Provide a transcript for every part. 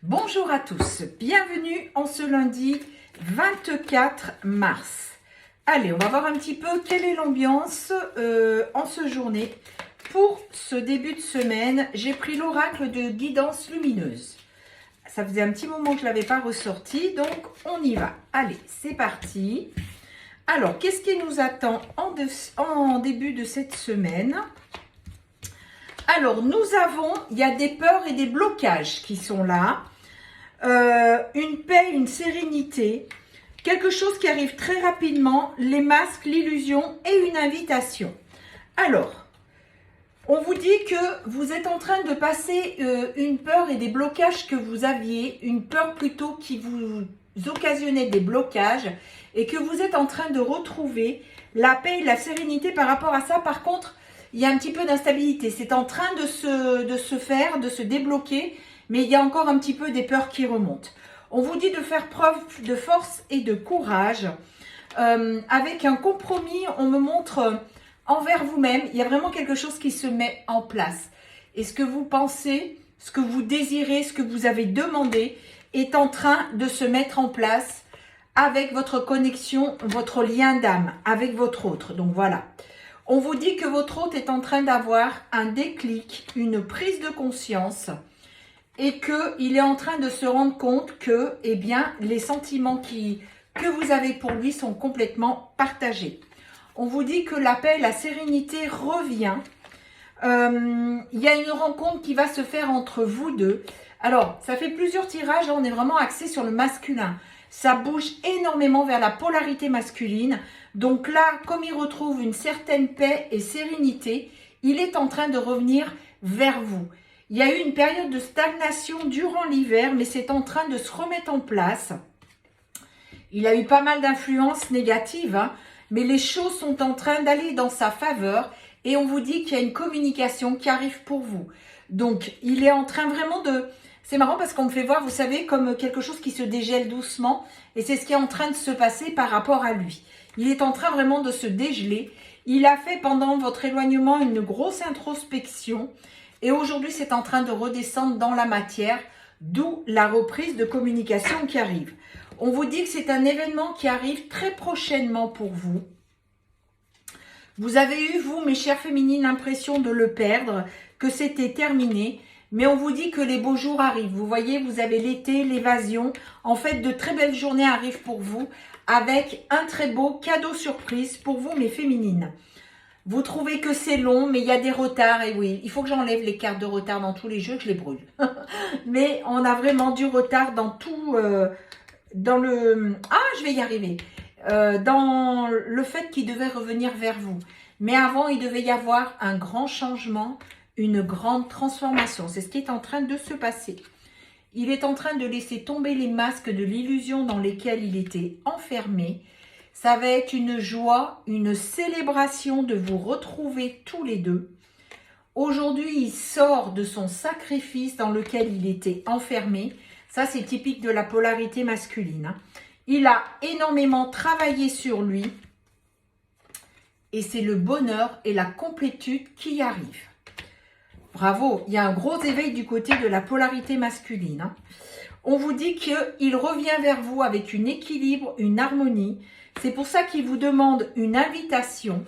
Bonjour à tous, bienvenue en ce lundi 24 mars. Allez, on va voir un petit peu quelle est l'ambiance en ce journée. Pour ce début de semaine, j'ai pris l'oracle de guidance lumineuse. Ça faisait un petit moment que je ne l'avais pas ressorti, donc on y va. Allez, c'est parti. Alors, qu'est-ce qui nous attend en début de cette semaine ? Alors, il y a des peurs et des blocages qui sont là. Une paix, une sérénité, quelque chose qui arrive très rapidement, les masques, l'illusion et une invitation. Alors, on vous dit que vous êtes en train de passer une peur et des blocages que vous aviez, une peur plutôt qui vous occasionnait des blocages et que vous êtes en train de retrouver la paix et la sérénité par rapport à ça. Par contre, il y a un petit peu d'instabilité, c'est en train de se débloquer, mais il y a encore un petit peu des peurs qui remontent. On vous dit de faire preuve de force et de courage. Avec un compromis, on me montre envers vous-même, il y a vraiment quelque chose qui se met en place. Et ce que vous pensez, ce que vous désirez, ce que vous avez demandé est en train de se mettre en place avec votre connexion, votre lien d'âme, avec votre autre. Donc voilà. On vous dit que votre hôte est en train d'avoir un déclic, une prise de conscience et qu'il est en train de se rendre compte que les sentiments que vous avez pour lui sont complètement partagés. On vous dit que la paix, la sérénité revient. Il y a une rencontre qui va se faire entre vous deux. Alors, ça fait plusieurs tirages, on est vraiment axé sur le masculin. Ça bouge énormément vers la polarité masculine. Donc là, comme il retrouve une certaine paix et sérénité, il est en train de revenir vers vous. Il y a eu une période de stagnation durant l'hiver, mais c'est en train de se remettre en place. Il a eu pas mal d'influences négatives, hein, mais les choses sont en train d'aller dans sa faveur et on vous dit qu'il y a une communication qui arrive pour vous. Donc, il est en train vraiment de... C'est marrant parce qu'on me fait voir, vous savez, comme quelque chose qui se dégèle doucement et c'est ce qui est en train de se passer par rapport à lui. Il est en train vraiment de se dégeler. Il a fait pendant votre éloignement une grosse introspection. Et aujourd'hui, c'est en train de redescendre dans la matière, d'où la reprise de communication qui arrive. On vous dit que c'est un événement qui arrive très prochainement pour vous. Vous avez eu, vous, mes chères féminines, l'impression de le perdre, que c'était terminé. Mais on vous dit que les beaux jours arrivent. Vous voyez, vous avez l'été, l'évasion. En fait, de très belles journées arrivent pour vous avec un très beau cadeau surprise pour vous, mes féminines. Vous trouvez que c'est long, mais il y a des retards. Et oui, il faut que j'enlève les cartes de retard dans tous les jeux, que je les brûle. Mais on a vraiment du retard dans tout... je vais y arriver. Dans le fait qu'il devait revenir vers vous. Mais avant, il devait y avoir un grand changement, une grande transformation. C'est ce qui est en train de se passer. Il est en train de laisser tomber les masques de l'illusion dans lesquels il était enfermé. Ça va être une joie, une célébration de vous retrouver tous les deux. Aujourd'hui, il sort de son sacrifice dans lequel il était enfermé. Ça, c'est typique de la polarité masculine. Il a énormément travaillé sur lui. Et c'est le bonheur et la complétude qui arrivent. Bravo, il y a un gros éveil du côté de la polarité masculine. On vous dit qu'il revient vers vous avec un équilibre, une harmonie. C'est pour ça qu'il vous demande une invitation.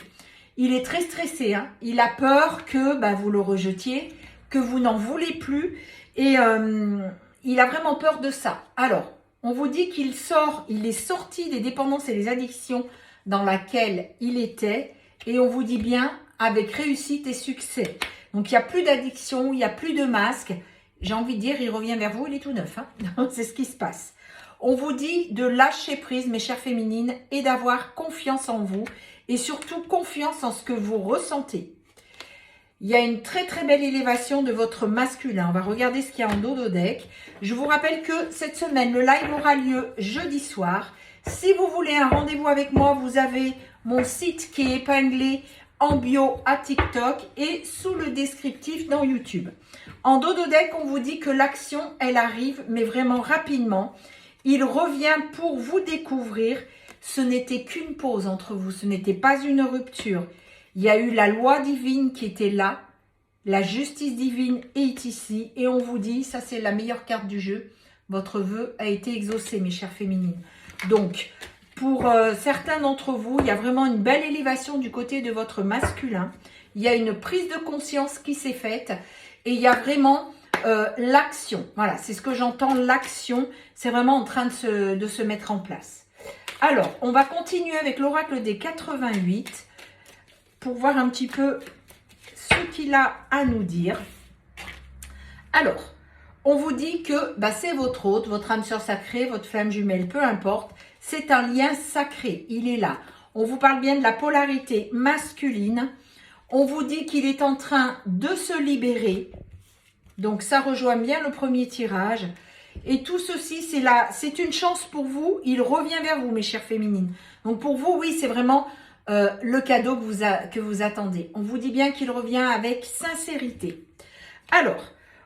Il est très stressé, hein. Il a peur que vous le rejetiez, que vous n'en voulez plus. Et il a vraiment peur de ça. Alors, on vous dit il est sorti des dépendances et des addictions dans laquelle il était. Et on vous dit bien avec réussite et succès. Donc, il n'y a plus d'addiction, il n'y a plus de masque. J'ai envie de dire, il revient vers vous, il est tout neuf. Hein. C'est ce qui se passe. On vous dit de lâcher prise, mes chères féminines, et d'avoir confiance en vous. Et surtout, confiance en ce que vous ressentez. Il y a une très très belle élévation de votre masculin. On va regarder ce qu'il y a en dos de deck. Je vous rappelle que cette semaine, le live aura lieu jeudi soir. Si vous voulez un rendez-vous avec moi, vous avez mon site qui est épinglé en bio à TikTok et sous le descriptif dans YouTube. En dos de deck, on vous dit que l'action, elle arrive, mais vraiment rapidement. Il revient pour vous découvrir. Ce n'était qu'une pause entre vous, ce n'était pas une rupture. Il y a eu la loi divine qui était là La justice divine est ici et on vous dit, ça c'est la meilleure carte du jeu, votre vœu a été exaucé, mes chères féminines. Donc, pour certains d'entre vous, il y a vraiment une belle élévation du côté de votre masculin. Il y a une prise de conscience qui s'est faite et il y a vraiment l'action. Voilà, c'est ce que j'entends, l'action, c'est vraiment en train de se mettre en place. Alors, on va continuer avec l'oracle des 88 pour voir un petit peu ce qu'il a à nous dire. Alors, on vous dit que c'est votre hôte, votre âme sœur sacrée, votre flamme jumelle, peu importe. C'est un lien sacré, il est là. On vous parle bien de la polarité masculine. On vous dit qu'il est en train de se libérer. Donc, ça rejoint bien le premier tirage. Et tout ceci, c'est une chance pour vous. Il revient vers vous, mes chères féminines. Donc, pour vous, oui, c'est vraiment le cadeau que vous attendez. On vous dit bien qu'il revient avec sincérité. Alors,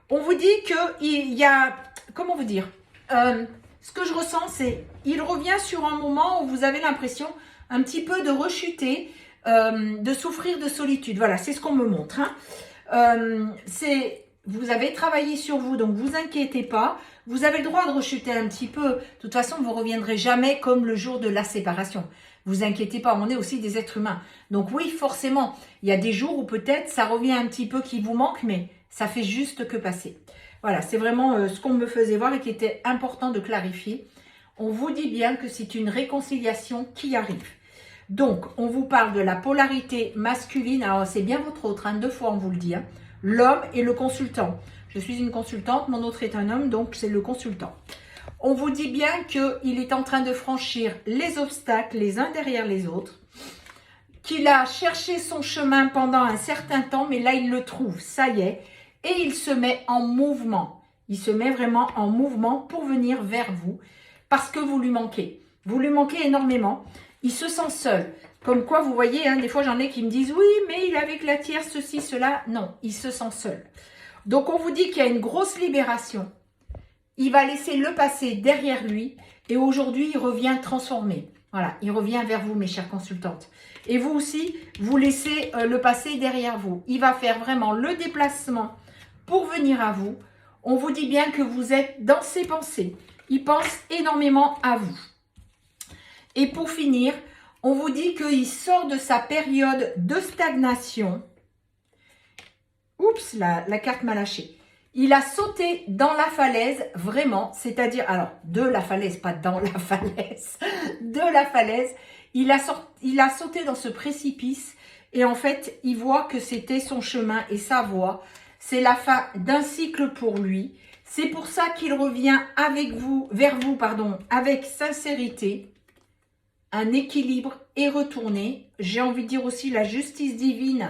on vous dit qu'il y a, comment vous dire, ce que je ressens, c'est, il revient sur un moment où vous avez l'impression un petit peu de rechuter, de souffrir de solitude. Voilà, c'est ce qu'on me montre. Hein. Vous avez travaillé sur vous, donc vous inquiétez pas. Vous avez le droit de rechuter un petit peu. De toute façon, vous ne reviendrez jamais comme le jour de la séparation. Vous inquiétez pas, on est aussi des êtres humains. Donc oui, forcément, il y a des jours où peut-être ça revient un petit peu qui vous manque, mais ça fait juste que passer. Voilà, c'est vraiment ce qu'on me faisait voir et qui était important de clarifier. On vous dit bien que c'est une réconciliation qui arrive. Donc, on vous parle de la polarité masculine. Alors, c'est bien votre autre, hein, 2 fois on vous le dit. Hein. L'homme et le consultant. Je suis une consultante, mon autre est un homme, donc c'est le consultant. On vous dit bien qu'il est en train de franchir les obstacles les uns derrière les autres, qu'il a cherché son chemin pendant un certain temps, mais là il le trouve, ça y est, et il se met en mouvement. Il se met vraiment en mouvement pour venir vers vous, parce que vous lui manquez. Vous lui manquez énormément. Il se sent seul. Comme quoi, vous voyez, hein, des fois j'en ai qui me disent « Oui, mais il est avec la tierce, ceci, cela. » Non, il se sent seul. Donc on vous dit qu'il y a une grosse libération. Il va laisser le passé derrière lui et aujourd'hui, il revient transformé. Voilà, il revient vers vous, mes chères consultantes. Et vous aussi, vous laissez le passé derrière vous. Il va faire vraiment le déplacement pour venir à vous. On vous dit bien que vous êtes dans ses pensées. Il pense énormément à vous. Et pour finir, on vous dit qu'il sort de sa période de stagnation. Oups, la carte m'a lâché. Il a sauté dans la falaise, vraiment, c'est-à-dire, alors, de la falaise, pas dans la falaise, de la falaise. Il a sauté dans ce précipice et en fait, il voit que c'était son chemin et sa voie. C'est la fin d'un cycle pour lui. C'est pour ça qu'il revient vers vous, avec sincérité. Un équilibre est retourné. J'ai envie de dire aussi la justice divine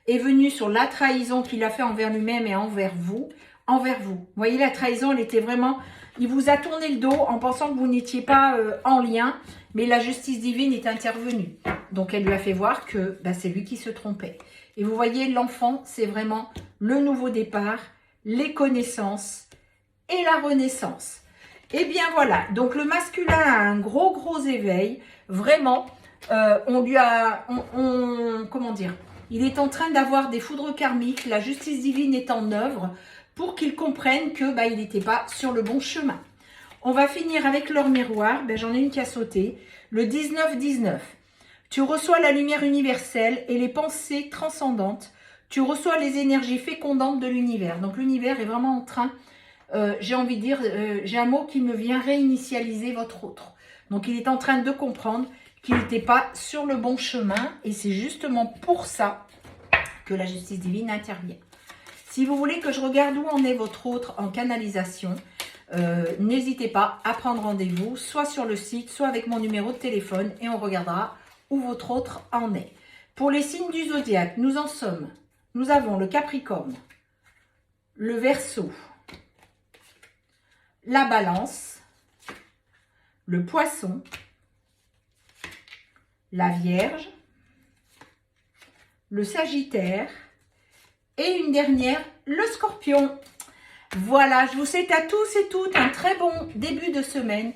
est venue sur la trahison qu'il a fait envers lui-même et envers vous. Vous voyez, la trahison, elle était vraiment... Il vous a tourné le dos en pensant que vous n'étiez pas en lien, mais la justice divine est intervenue. Donc, elle lui a fait voir que c'est lui qui se trompait. Et vous voyez, l'enfant, c'est vraiment le nouveau départ, les connaissances et la renaissance. Et bien voilà, donc le masculin a un gros éveil. Vraiment, comment dire, il est en train d'avoir des foudres karmiques. La justice divine est en œuvre pour qu'il comprenne que il n'était pas sur le bon chemin. On va finir avec leur miroir. J'en ai une qui a sauté. Le 19-19. Tu reçois la lumière universelle et les pensées transcendantes. Tu reçois les énergies fécondantes de l'univers. Donc l'univers est vraiment en train... j'ai envie de dire, j'ai un mot qui me vient réinitialiser votre autre. Donc, il est en train de comprendre qu'il n'était pas sur le bon chemin et c'est justement pour ça que la justice divine intervient. Si vous voulez que je regarde où en est votre autre en canalisation, n'hésitez pas à prendre rendez-vous, soit sur le site, soit avec mon numéro de téléphone et on regardera où votre autre en est. Pour les signes du zodiaque, nous avons le Capricorne, le Verseau, la Balance, le Poisson, la Vierge, le Sagittaire et une dernière, le Scorpion. Voilà, je vous souhaite à tous et toutes un très bon début de semaine.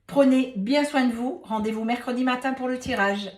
Prenez bien soin de vous. Rendez-vous mercredi matin pour le tirage.